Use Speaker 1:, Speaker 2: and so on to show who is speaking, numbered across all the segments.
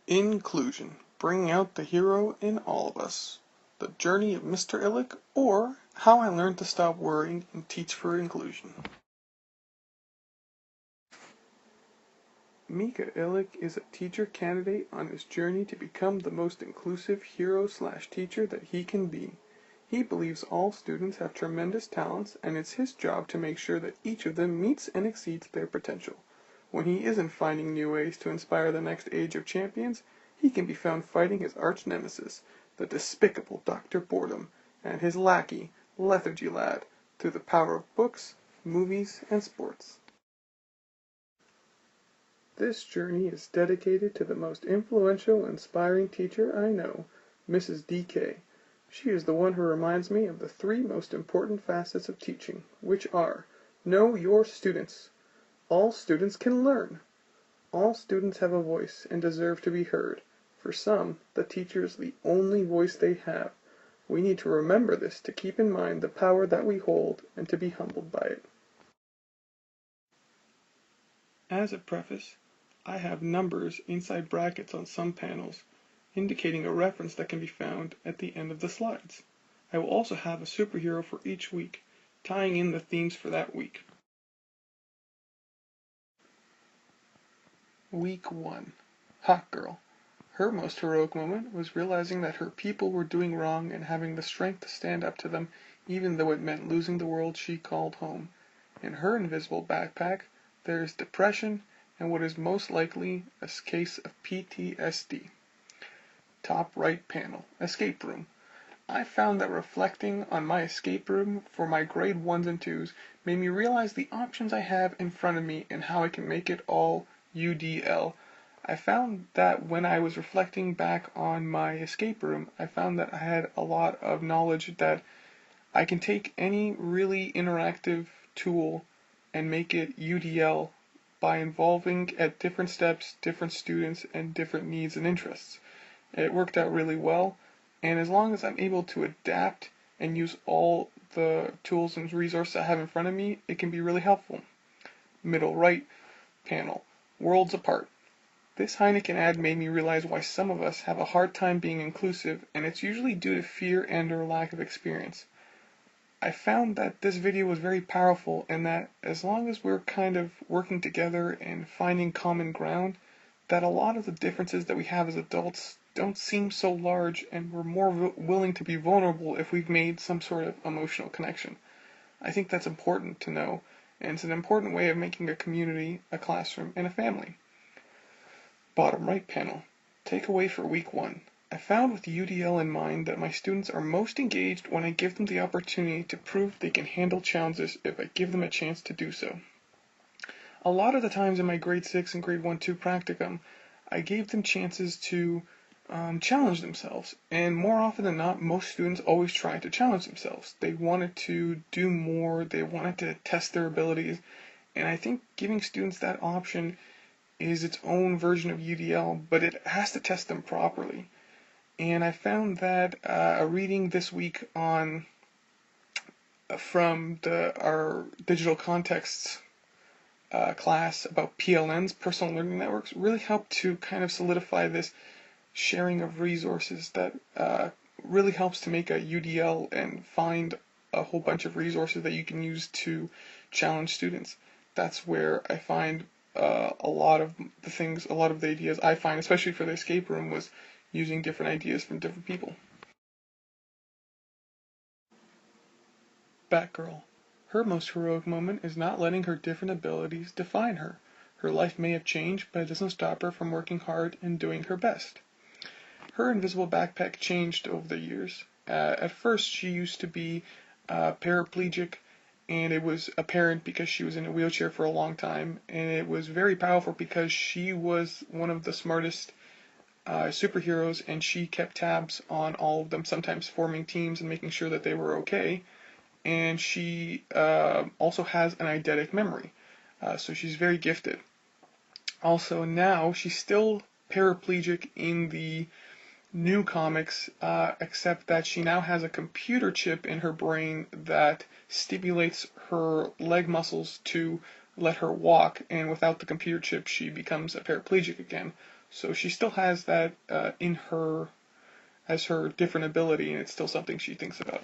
Speaker 1: Inclusion, bringing out the hero in all of us. The journey of Mr. Illick, or how I learned to stop worrying and teach for inclusion. Mika Illick is a teacher candidate on his journey to become the most inclusive hero/teacher that he can be. He believes all students have tremendous talents, and it's his job to make sure that each of them meets and exceeds their potential. When he isn't finding new ways to inspire the next age of champions, he can be found fighting his arch-nemesis, the despicable Dr. Boredom, and his lackey, Lethargy Lad, through the power of books, movies, and sports. This journey is dedicated to the most influential, inspiring teacher I know, Mrs. D.K. She is the one who reminds me of the three most important facets of teaching, which are: know your students. All students can learn. All students have a voice and deserve to be heard. For some, the teacher is the only voice they have. We need to remember this to keep in mind the power that we hold and to be humbled by it. As a preface, I have numbers inside brackets on some panels, indicating a reference that can be found at the end of the slides. I will also have a superhero for each week, tying in the themes for that week. Week 1. Hot Girl. Her most heroic moment was realizing that her people were doing wrong and having the strength to stand up to them, even though it meant losing the world she called home. In her invisible backpack, there is depression and what is most likely a case of PTSD. Top right panel. Escape room. I found that reflecting on my escape room for my grade 1s and 2s made me realize the options I have in front of me and how I can make it all UDL. I found that when I was reflecting back on my escape room, I found that I had a lot of knowledge that I can take any really interactive tool and make it UDL by involving at different steps, different students, and different needs and interests. It worked out really well, and as long as I'm able to adapt and use all the tools and resources I have in front of me, it can be really helpful. Middle right panel. Worlds apart. This Heineken ad made me realize why some of us have a hard time being inclusive, and it's usually due to fear and/or lack of experience. I found that this video was very powerful, and that as long as we're kind of working together and finding common ground, that a lot of the differences that we have as adults don't seem so large, and we're more willing to be vulnerable if we've made some sort of emotional connection. I think that's important to know, and it's an important way of making a community, a classroom, and a family. Bottom right panel. Takeaway for week 1. I found with UDL in mind that my students are most engaged when I give them the opportunity to prove they can handle challenges if I give them a chance to do so. A lot of the times in my grade 6 and grade 1-2 practicum, I gave them chances to challenge themselves, and more often than not, most students always tried to challenge themselves. They wanted to do more, they wanted to test their abilities, and I think giving students that option is its own version of UDL, but it has to test them properly. And I found that a reading this week on from our digital contexts class about PLNs, personal learning networks, really helped to kind of solidify this sharing of resources that really helps to make a UDL and find a whole bunch of resources that you can use to challenge students. That's where I find a lot of the ideas I find, especially for the escape room, was using different ideas from different people. Batgirl. Her most heroic moment is not letting her different abilities define her. Her life may have changed, but it doesn't stop her from working hard and doing her best. Her invisible backpack changed over the years. At first, she used to be paraplegic, and it was apparent because she was in a wheelchair for a long time, and it was very powerful because she was one of the smartest superheroes, and she kept tabs on all of them, sometimes forming teams and making sure that they were okay. And she also has an eidetic memory, so she's very gifted. Also, now she's still paraplegic in the new comics, except that she now has a computer chip in her brain that stimulates her leg muscles to let her walk, and without the computer chip she becomes a paraplegic again. So she still has that in her as her different ability, and it's still something she thinks about.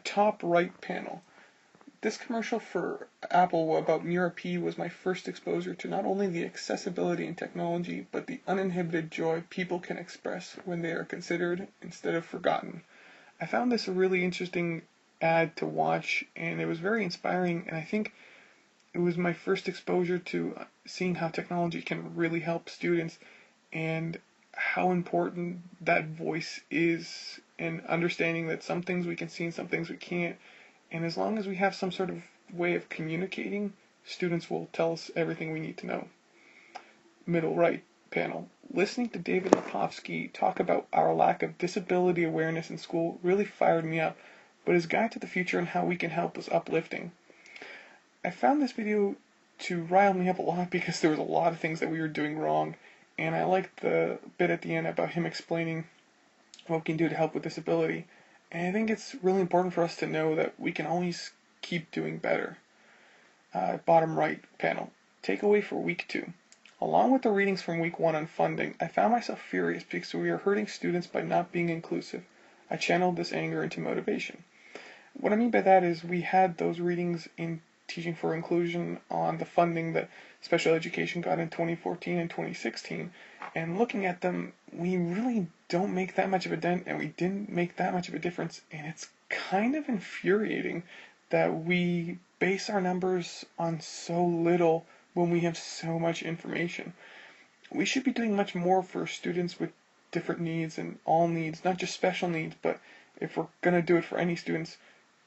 Speaker 1: Top right panel. This commercial for Apple about MiraP was my first exposure to not only the accessibility and technology, but the uninhibited joy people can express when they are considered instead of forgotten. I found this a really interesting ad to watch, and it was very inspiring, and I think it was my first exposure to seeing how technology can really help students and how important that voice is, and understanding that some things we can see and some things we can't. And as long as we have some sort of way of communicating, students will tell us everything we need to know. Middle right panel. Listening to David Lepofsky talk about our lack of disability awareness in school really fired me up, but his guide to the future and how we can help was uplifting. I found this video to rile me up a lot because there was a lot of things that we were doing wrong, and I liked the bit at the end about him explaining what we can do to help with disability. And I think it's really important for us to know that we can always keep doing better. Bottom right panel. Takeaway for week 2. Along with the readings from week 1 on funding, I found myself furious because we are hurting students by not being inclusive. I channeled this anger into motivation. What I mean by that is we had those readings in Teaching for Inclusion on the funding that special education got in 2014 and 2016, and looking at them, we really don't make that much of a dent, and we didn't make that much of a difference, and it's kind of infuriating that we base our numbers on so little when we have so much information. We should be doing much more for students with different needs and all needs, not just special needs, but if we're going to do it for any students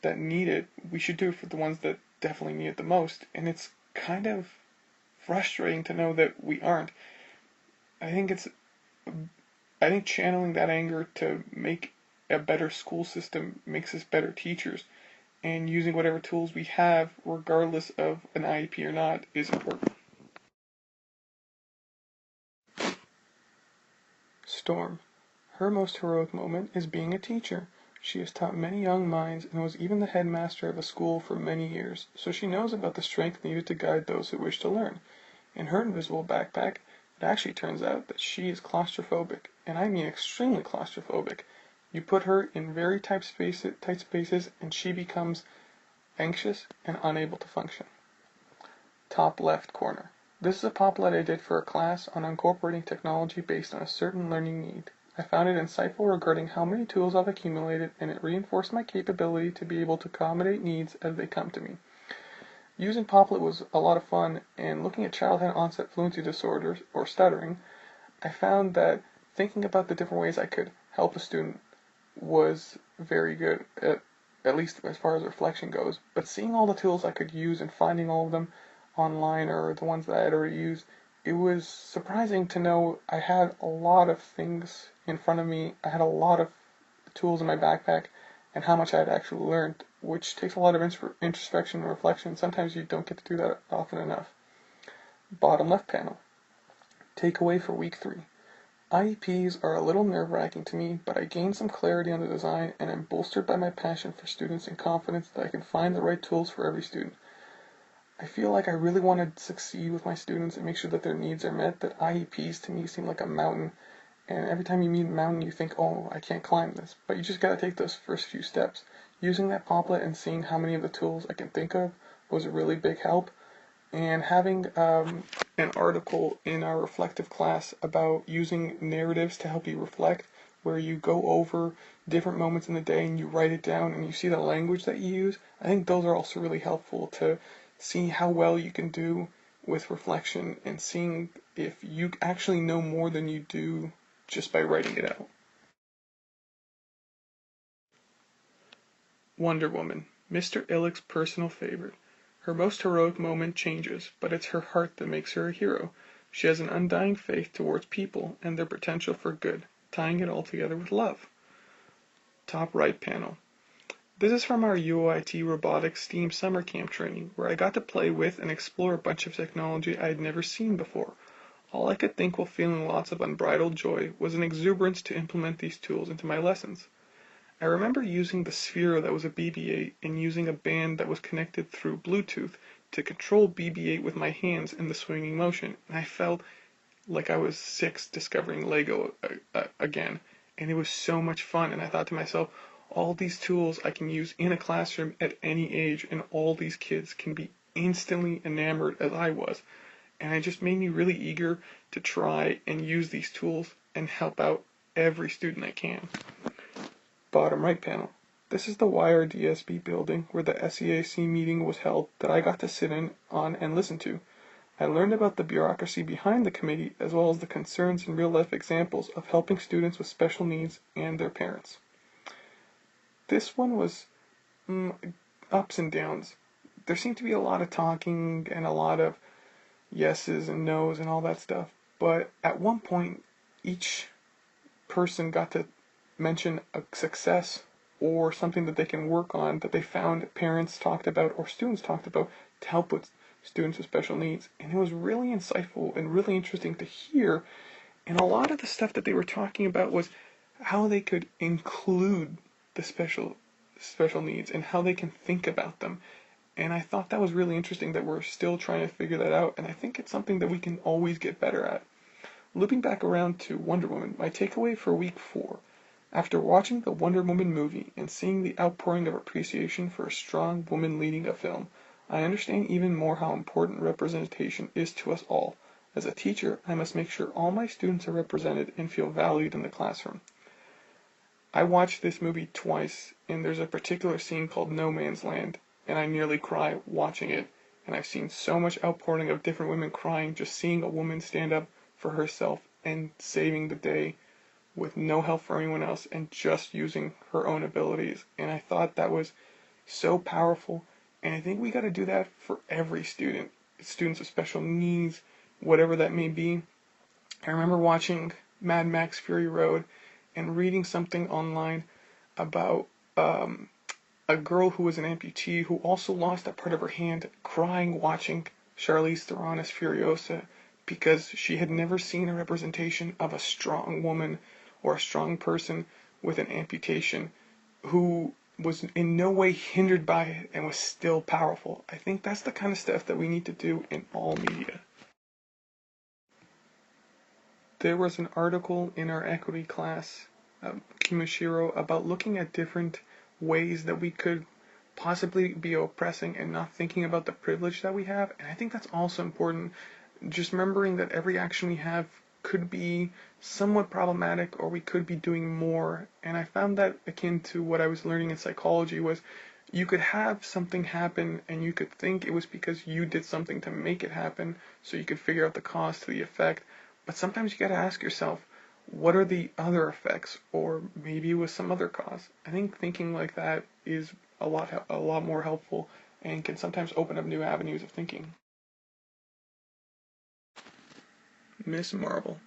Speaker 1: that need it, we should do it for the ones that definitely need it the most. And it's kind of frustrating to know that we aren't. I think channeling that anger to make a better school system makes us better teachers, and using whatever tools we have, regardless of an IEP or not, is important. Storm. Her most heroic moment is being a teacher. She has taught many young minds and was even the headmaster of a school for many years, so she knows about the strength needed to guide those who wish to learn. In her invisible backpack, it actually turns out that she is claustrophobic, and I mean extremely claustrophobic. You put her in very tight spaces, and she becomes anxious and unable to function. Top left corner. This is a pamphlet I did for a class on incorporating technology based on a certain learning need. I found it insightful regarding how many tools I've accumulated, and it reinforced my capability to be able to accommodate needs as they come to me. Using Poplet was a lot of fun, and looking at childhood onset fluency disorders, or stuttering, I found that thinking about the different ways I could help a student was very good, at least as far as reflection goes. But seeing all the tools I could use and finding all of them online or the ones that I had already used, it was surprising to know I had a lot of things in front of me. I had a lot of tools in my backpack, and how much I had actually learned, which takes a lot of introspection and reflection. Sometimes you don't get to do that often enough. Bottom left panel. Takeaway for week 3. IEPs are a little nerve-wracking to me, but I gained some clarity on the design, and I'm bolstered by my passion for students and confidence that I can find the right tools for every student. I feel like I really want to succeed with my students and make sure that their needs are met, that IEPs to me seem like a mountain, and every time you meet a mountain you think, oh, I can't climb this, but you just got to take those first few steps. Using that pamphlet and seeing how many of the tools I can think of was a really big help, and having an article in our reflective class about using narratives to help you reflect, where you go over different moments in the day and you write it down and you see the language that you use. I think those are also really helpful to see how well you can do with reflection and seeing if you actually know more than you do just by writing it out. Wonder Woman, Mr. Illick's personal favorite. Her most heroic moment changes, but it's her heart that makes her a hero. She has an undying faith towards people and their potential for good, tying it all together with love. Top right panel. This is from our UOIT Robotics STEAM Summer Camp training, where I got to play with and explore a bunch of technology I had never seen before. All I could think while feeling lots of unbridled joy was an exuberance to implement these tools into my lessons. I remember using the Sphero that was a BB-8 and using a band that was connected through Bluetooth to control BB-8 with my hands in the swinging motion, and I felt like I was 6 discovering Lego again. And it was so much fun. And I thought to myself, all these tools I can use in a classroom at any age, and all these kids can be instantly enamored as I was. And it just made me really eager to try and use these tools and help out every student I can. Bottom right panel. This is the YRDSB building where the SEAC meeting was held that I got to sit in on and listen to. I learned about the bureaucracy behind the committee as well as the concerns and real-life examples of helping students with special needs and their parents. This one was ups and downs. There seemed to be a lot of talking and a lot of yeses and nos and all that stuff, but at one point each person got to mention a success or something that they can work on that they found parents talked about or students talked about to help with students with special needs. And it was really insightful and really interesting to hear. And a lot of the stuff that they were talking about was how they could include the special needs and how they can think about them. And I thought that was really interesting that we're still trying to figure that out. And I think it's something that we can always get better at. Looping back around to Wonder Woman, my takeaway for week 4. After watching the Wonder Woman movie and seeing the outpouring of appreciation for a strong woman leading a film, I understand even more how important representation is to us all. As a teacher, I must make sure all my students are represented and feel valued in the classroom. I watched this movie twice, and there's a particular scene called No Man's Land, and I nearly cry watching it. And I've seen so much outpouring of different women crying just seeing a woman stand up for herself and saving the day with no help from anyone else and just using her own abilities. And I thought that was so powerful. And I think we got to do that for every student, students with special needs, whatever that may be. I remember watching Mad Max Fury Road and reading something online about a girl who was an amputee who also lost that part of her hand, crying watching Charlize Theron as Furiosa because she had never seen a representation of a strong woman or a strong person with an amputation who was in no way hindered by it and was still powerful. I think that's the kind of stuff that we need to do in all media. There was an article in our equity class, Kimishiro, about looking at different ways that we could possibly be oppressing and not thinking about the privilege that we have. And I think that's also important. Just remembering that every action we have could be somewhat problematic or we could be doing more. And I found that akin to what I was learning in psychology was you could have something happen and you could think it was because you did something to make it happen so you could figure out the cause to the effect. But sometimes you got to ask yourself, what are the other effects? Or maybe it was some other cause. I think thinking like that is a lot more helpful and can sometimes open up new avenues of thinking. Miss Marvel.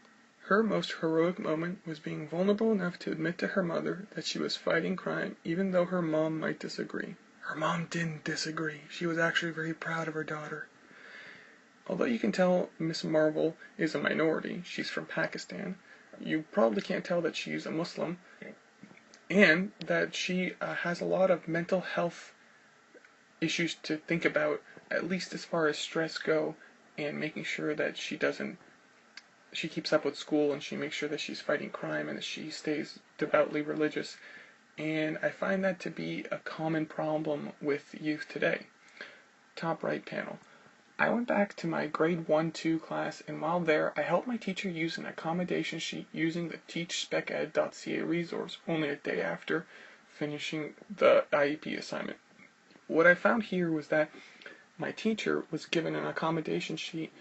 Speaker 1: Her most heroic moment was being vulnerable enough to admit to her mother that she was fighting crime even though her mom might disagree. Her mom didn't disagree. She was actually very proud of her daughter. Although you can tell Miss Marvel is a minority, she's from Pakistan, you probably can't tell that she's a Muslim, and that she has a lot of mental health issues to think about, at least as far as stress go, and making sure that she keeps up with school and she makes sure that she's fighting crime and that she stays devoutly religious. And I find that to be a common problem with youth today. Top right panel. I went back to my grade 1-2 class, and while there, I helped my teacher use an accommodation sheet using the teachspeced.ca resource only a day after finishing the IEP assignment. What I found here was that my teacher was given an accommodation sheet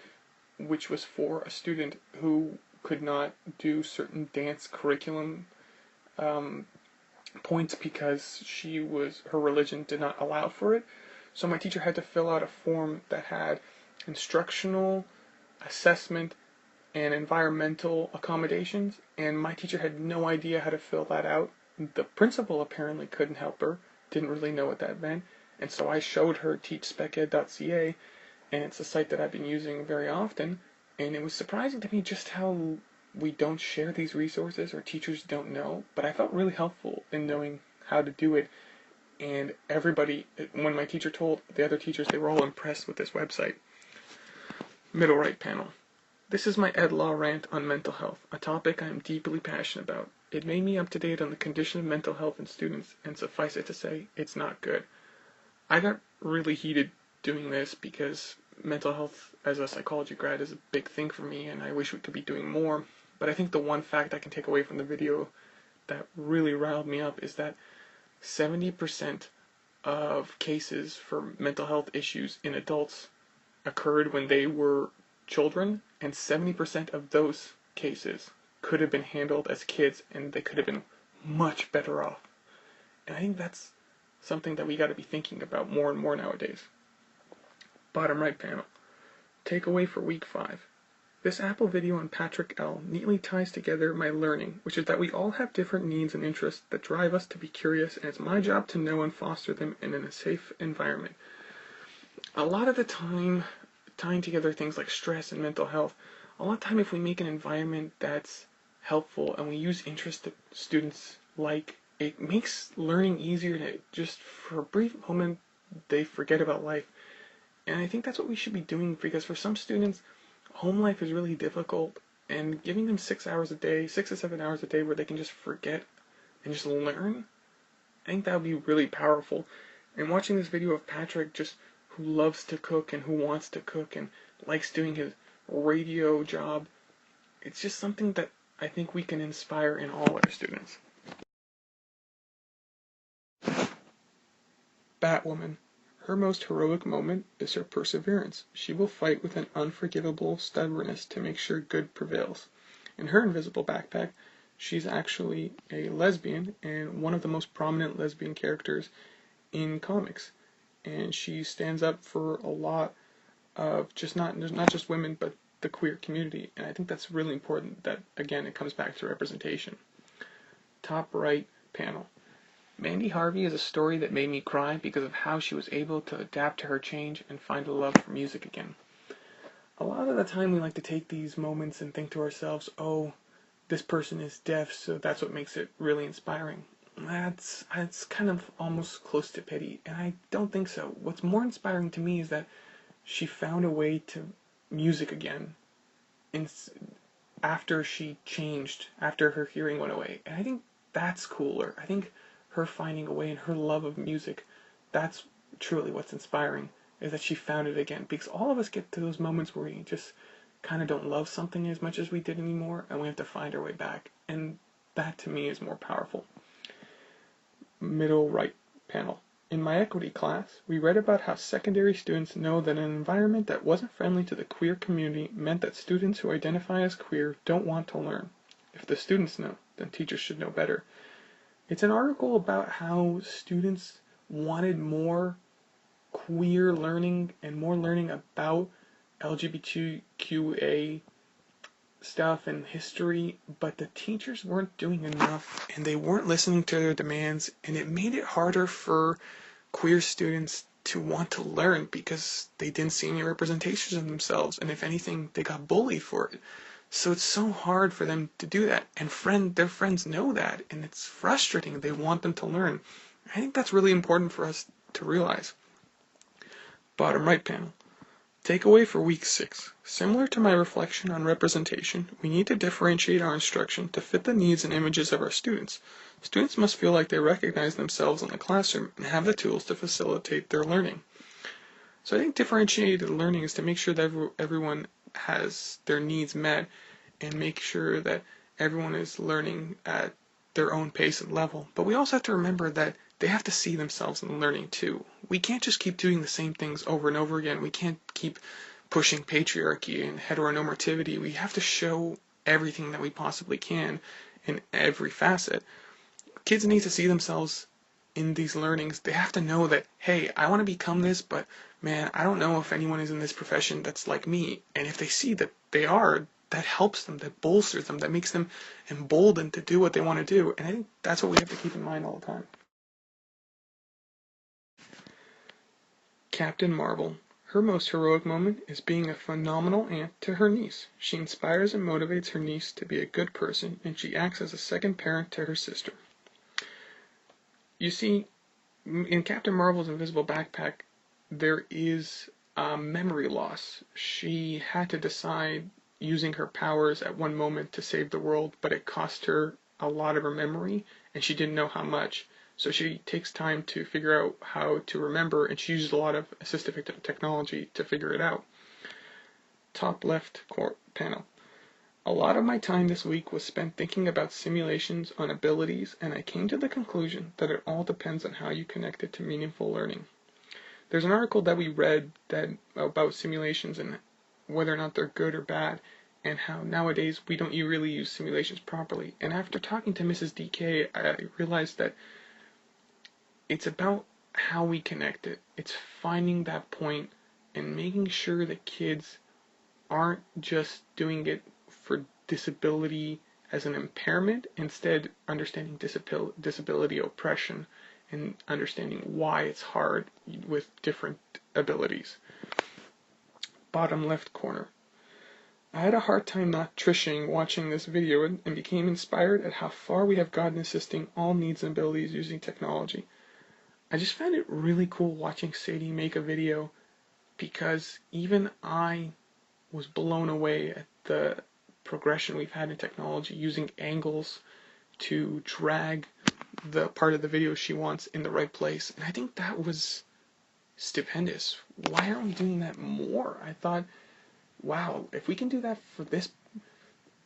Speaker 1: which was for a student who could not do certain dance curriculum points because her religion did not allow for it. So my teacher had to fill out a form that had instructional, assessment, and environmental accommodations, and my teacher had no idea how to fill that out. The principal apparently couldn't help her, didn't really know what that meant, and so I showed her teachspeced.ca, and it's a site that I've been using very often, and it was surprising to me just how we don't share these resources or teachers don't know, but I felt really helpful in knowing how to do it. And everybody, when my teacher told the other teachers, they were all impressed with this website. Middle right panel. This is my Ed Law rant on mental health, a topic I am deeply passionate about. It made me up to date on the condition of mental health in students, and suffice it to say, it's not good. I got really heated doing this because mental health as a psychology grad is a big thing for me, and I wish we could be doing more. But I think the one fact I can take away from the video that really riled me up is that 70% of cases for mental health issues in adults occurred when they were children, and 70% of those cases could have been handled as kids, and they could have been much better off. And I think that's something that we got to be thinking about more and more nowadays. Bottom right panel. Takeaway for week 5. This Apple video on Patrick L. neatly ties together my learning, which is that we all have different needs and interests that drive us to be curious, and it's my job to know and foster them in a safe environment. A lot of the time, tying together things like stress and mental health, a lot of time if we make an environment that's helpful and we use interests that students like, it makes learning easier to just for a brief moment they forget about life. And I think that's what we should be doing, because for some students, home life is really difficult, and giving them 6 hours a day, 6 to 7 hours a day where they can just forget and just learn, I think that would be really powerful. And watching this video of Patrick just who loves to cook and who wants to cook and likes doing his radio job, it's just something that I think we can inspire in all our students. Batwoman. Her most heroic moment is her perseverance. She will fight with an unforgivable stubbornness to make sure good prevails. In her invisible backpack, she's actually a lesbian and one of the most prominent lesbian characters in comics. And she stands up for a lot of not just women, but the queer community. And I think that's really important that, again, it comes back to representation. Top right panel. Mandy Harvey is a story that made me cry because of how she was able to adapt to her change and find a love for music again. A lot of the time we like to take these moments and think to ourselves, oh, this person is deaf, so that's what makes it really inspiring. That's kind of almost close to pity, and I don't think so. What's more inspiring to me is that she found a way to music again after she changed, after her hearing went away. And I think that's cooler. I think her finding a way and her love of music, that's truly what's inspiring, is that she found it again. Because all of us get to those moments where we just kind of don't love something as much as we did anymore, and we have to find our way back. And that, to me, is more powerful. Middle right panel. In my equity class, we read about how secondary students know that an environment that wasn't friendly to the queer community meant that students who identify as queer don't want to learn. If the students know, then teachers should know better. It's an article about how students wanted more queer learning and more learning about LGBTQA stuff and history, but the teachers weren't doing enough and they weren't listening to their demands, and it made it harder for queer students to want to learn because they didn't see any representations of themselves, and if anything, they got bullied for it. So it's so hard for them to do that, and their friends know that, and it's frustrating. They want them to learn. I think that's really important for us to realize. Bottom right panel. Takeaway for week 6. Similar to my reflection on representation, we need to differentiate our instruction to fit the needs and images of our students. Students must feel like they recognize themselves in the classroom and have the tools to facilitate their learning. So I think differentiated learning is to make sure that everyone has their needs met and make sure that everyone is learning at their own pace and level. But we also have to remember that they have to see themselves in learning too. We can't just keep doing the same things over and over again. We can't keep pushing patriarchy and heteronormativity. We have to show everything that we possibly can in every facet. Kids need to see themselves in these learnings. They have to know that, hey, I want to become this, but man, I don't know if anyone is in this profession that's like me. And if they see that they are, that helps them, that bolsters them, that makes them emboldened to do what they want to do. And I think that's what we have to keep in mind all the time. Captain Marvel. Her most heroic moment is being a phenomenal aunt to her niece. She inspires and motivates her niece to be a good person, and she acts as a second parent to her sister. You see, in Captain Marvel's invisible backpack, there is memory loss. She had to decide using her powers at one moment to save the world, but it cost her a lot of her memory, and she didn't know how much. So she takes time to figure out how to remember, and she uses a lot of assistive technology to figure it out. Top left panel. A lot of my time this week was spent thinking about simulations on abilities, and I came to the conclusion that it all depends on how you connect it to meaningful learning. There's an article that we read about simulations and whether or not they're good or bad, and how nowadays we don't really use simulations properly. And after talking to Mrs. DK, I realized that it's about how we connect it. It's finding that point and making sure that kids aren't just doing it for disability as an impairment, instead understanding disability oppression and understanding why it's hard with different abilities. Bottom left corner. I had a hard time not trishing watching this video and became inspired at how far we have gotten assisting all needs and abilities using technology. I just found it really cool watching Sadie make a video, because even I was blown away at the progression we've had in technology, using angles to drag the part of the video she wants in the right place. And I think that was stupendous. Why aren't we doing that more? I thought, wow, if we can do that for this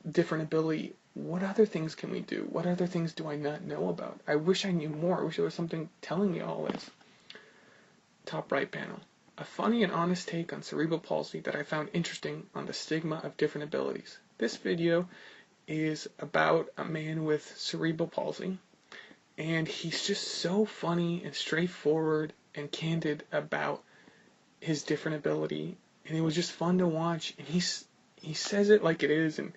Speaker 1: different ability, what other things can we do? What other things do I not know about? I wish I knew more. I wish there was something telling me all this. Top right panel. A funny and honest take on cerebral palsy that I found interesting on the stigma of different abilities. This video is about a man with cerebral palsy, and he's just so funny and straightforward and candid about his different ability, and it was just fun to watch. And he says it like it is, and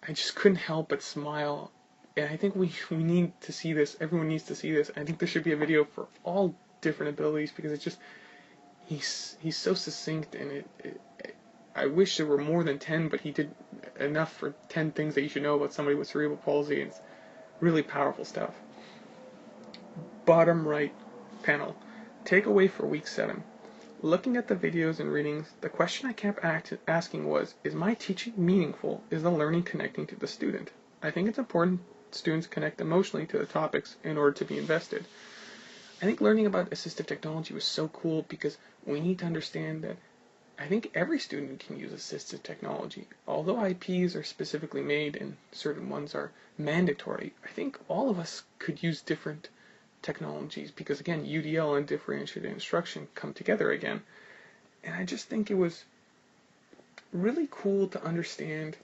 Speaker 1: I just couldn't help but smile. And I think we need to see this. Everyone needs to see this. I think there should be a video for all different abilities, because it's just he's so succinct, and I wish there were more than 10, but he did enough for 10 things that you should know about somebody with cerebral palsy. It's really powerful stuff. Bottom right panel. Takeaway for week 7. Looking at the videos and readings, the question I kept asking was, is my teaching meaningful? Is the learning connecting to the student? I think it's important students connect emotionally to the topics in order to be invested. I think learning about assistive technology was so cool, because we need to understand that I think every student can use assistive technology. Although IPs are specifically made and certain ones are mandatory, I think all of us could use different technologies, because again, UDL and differentiated instruction come together again. And I just think it was really cool to understand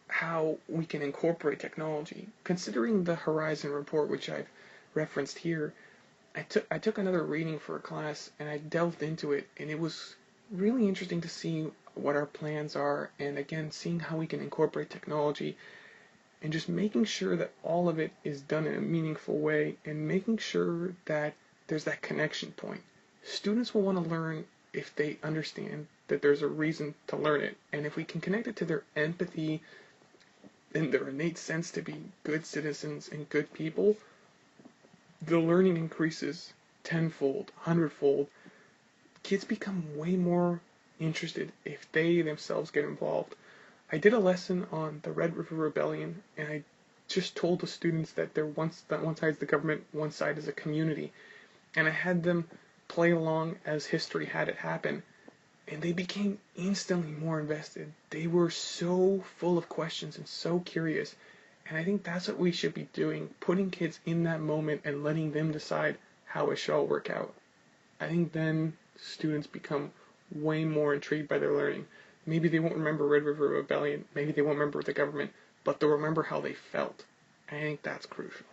Speaker 1: how we can incorporate technology. Considering the Horizon report, which I've referenced here, I took another reading for a class, and I delved into it, and it was really interesting to see what our plans are, and again, seeing how we can incorporate technology, and just making sure that all of it is done in a meaningful way, and making sure that there's that connection point. Students will want to learn if they understand that there's a reason to learn it, and if we can connect it to their empathy and their innate sense to be good citizens and good people, the learning increases tenfold, hundredfold. Kids become way more interested if they themselves get involved. I did a lesson on the Red River Rebellion, and I just told the students that one side is the government, one side is a community, and I had them play along as history had it happen, and they became instantly more invested. They were so full of questions and so curious, and I think that's what we should be doing, putting kids in that moment and letting them decide how it should all work out. I think then students become way more intrigued by their learning. Maybe they won't remember Red River Rebellion, maybe they won't remember the government, but they'll remember how they felt. I think that's crucial.